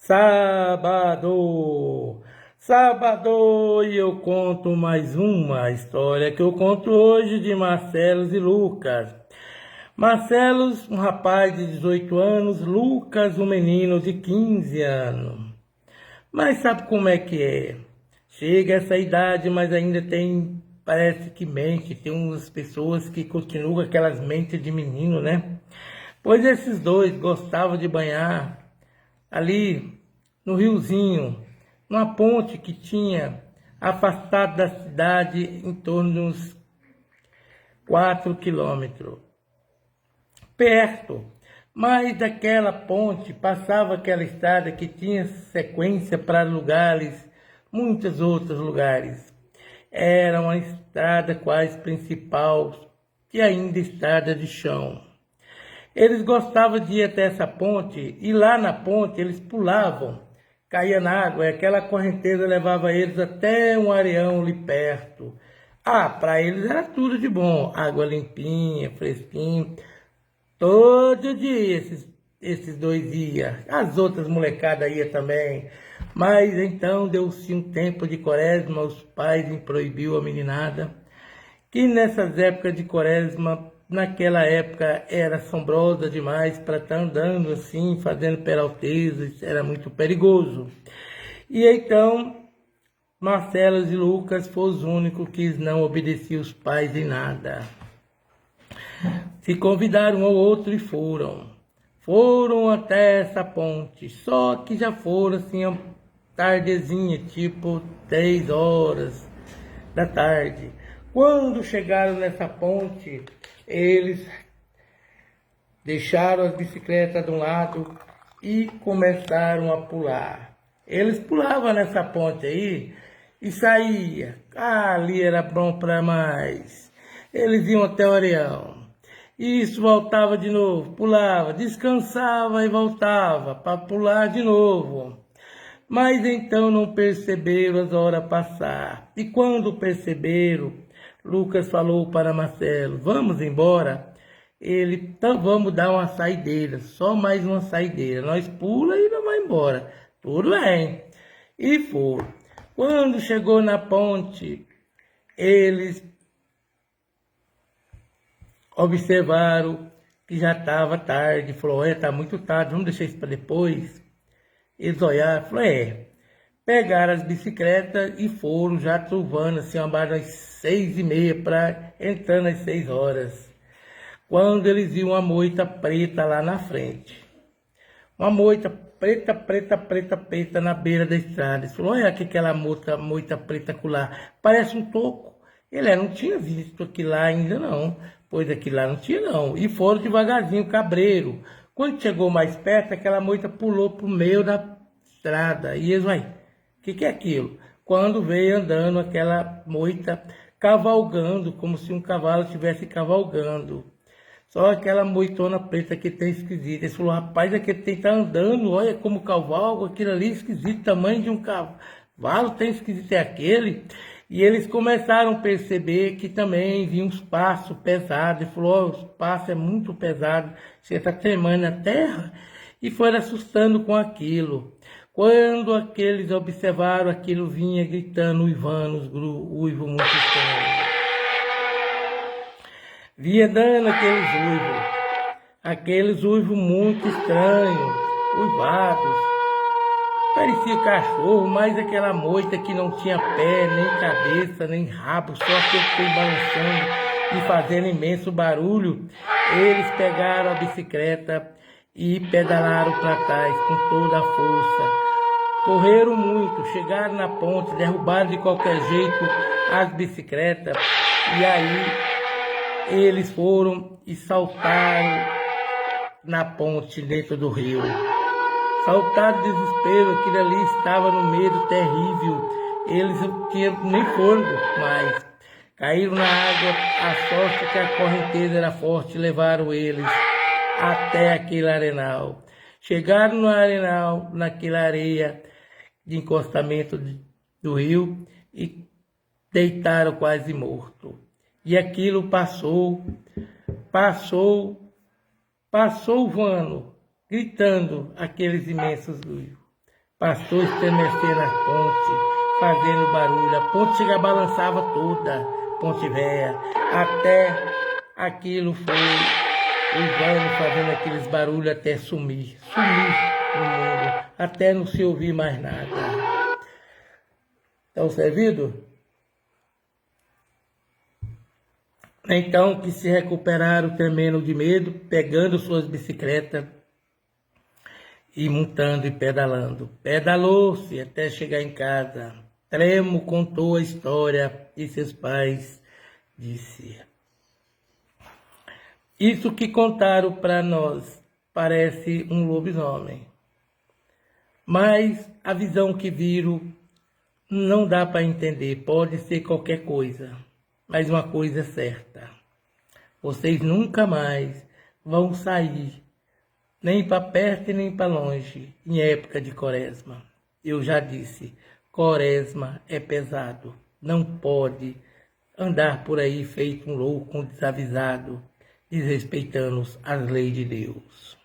Sábado, sábado, e eu conto mais uma história que eu conto hoje de Marcelos e Lucas. Marcelos, um rapaz de 18 anos, Lucas, um menino de 15 anos. Mas sabe como é que é? Chega essa idade, mas ainda tem, parece que mente, tem umas pessoas que continuam com aquelas mentes de menino, né? Pois esses dois gostavam de banhar ali no riozinho, numa ponte que tinha afastado da cidade em torno de uns 4 quilômetros, perto. Mas daquela ponte passava aquela estrada que tinha sequência para lugares, muitos outros lugares. Era uma estrada quase principal, que ainda estrada de chão. Eles gostavam de ir até essa ponte, e lá na ponte eles pulavam, caía na água, e aquela correnteza levava eles até um areião ali perto. Ah, para eles era tudo de bom, água limpinha, fresquinha. Todo dia esses dois iam, as outras molecadas iam também. Mas então deu-se um tempo de quaresma, os pais proibiu a meninada, que nessas épocas de quaresma, naquela época era assombrosa demais para estar andando assim, fazendo peraltezas, era muito perigoso. E então, Marcelo e Lucas foram os únicos que não obedeciam os pais em nada. Se convidaram um ao outro e foram. Foram até essa ponte, só que já foram assim, tardezinha, tipo 3 horas da tarde. Quando chegaram nessa ponte, eles deixaram as bicicletas de um lado e começaram a pular. Eles pulavam nessa ponte aí e saía. Ah, ali era bom para mais. Eles iam até o areião. Isso, voltava de novo, pulava, descansava e voltava para pular de novo. Mas então não perceberam as horas passar. E quando perceberam, Lucas falou para Marcelo: vamos embora? Ele: então vamos dar uma saideira, só mais uma saideira. Nós pula e não vai embora. Tudo bem. E foram. Quando chegou na ponte, eles observaram que já estava tarde. Falou: olha, está muito tarde, vamos deixar isso para depois. Eles olharam, falaram: pegaram as bicicletas e foram já truvando assim, abaixo das 6h30 para entrando às 6 horas. Quando eles viram uma moita preta lá na frente. Uma moita preta, preta, preta, preta na beira da estrada. Eles falaram: olha aqui aquela moita preta acolá, parece um toco. Ele não tinha visto aquilo lá ainda não, pois aquilo lá não tinha não. E foram devagarzinho, cabreiro. Quando chegou mais perto, aquela moita pulou pro meio da estrada. E eles: uai, o que é aquilo? Quando veio andando aquela moita, cavalgando, como se um cavalo estivesse cavalgando. Só aquela moitona preta que tem esquisita. Eles falaram: rapaz, aquele tem tá andando, olha como cavalga, aquilo ali esquisito, tamanho de um cavalo, tem esquisito é aquele. E eles começaram a perceber que também vinha uns passos pesados. Ele falou: os passos é muito pesado, você está tremendo a terra. E foram assustando com aquilo. Quando aqueles observaram aquilo, vinha gritando, uivando, uivos muito estranhos. Vinha dando aqueles uivos muito estranhos, uivados. Parecia cachorro, mas aquela moita que não tinha pé, nem cabeça, nem rabo, só aquele trem balançando e fazendo imenso barulho. Eles pegaram a bicicleta e pedalaram para trás com toda a força. Correram muito, chegaram na ponte, derrubaram de qualquer jeito as bicicletas. E aí eles foram e saltaram na ponte dentro do rio. Saltaram de desespero, aquilo ali estava no medo terrível. Eles não tinham nem fôlego mais. Caíram na água, a sorte que a correnteza era forte, levaram eles até aquele arenal. Chegaram no arenal, naquela areia de encostamento do rio, e deitaram quase morto. E aquilo passou voando, gritando aqueles imensos uivos. Pastor estremecendo a ponte, fazendo barulho. A ponte chega, balançava toda, ponte velha, até aquilo foi usando, fazendo aqueles barulhos até sumir no mundo, até não se ouvir mais nada. Estão servidos? Então que se recuperaram tremendo de medo, pegando suas bicicletas e montando e pedalando. Pedalou-se até chegar em casa. Tremo contou a história e seus pais disse: isso que contaram para nós parece um lobisomem. Mas a visão que viram não dá para entender, pode ser qualquer coisa. Mas uma coisa é certa: vocês nunca mais vão sair, nem para perto e nem para longe, em época de quaresma. Eu já disse, quaresma é pesado, não pode andar por aí feito um louco, um desavisado, desrespeitando as leis de Deus.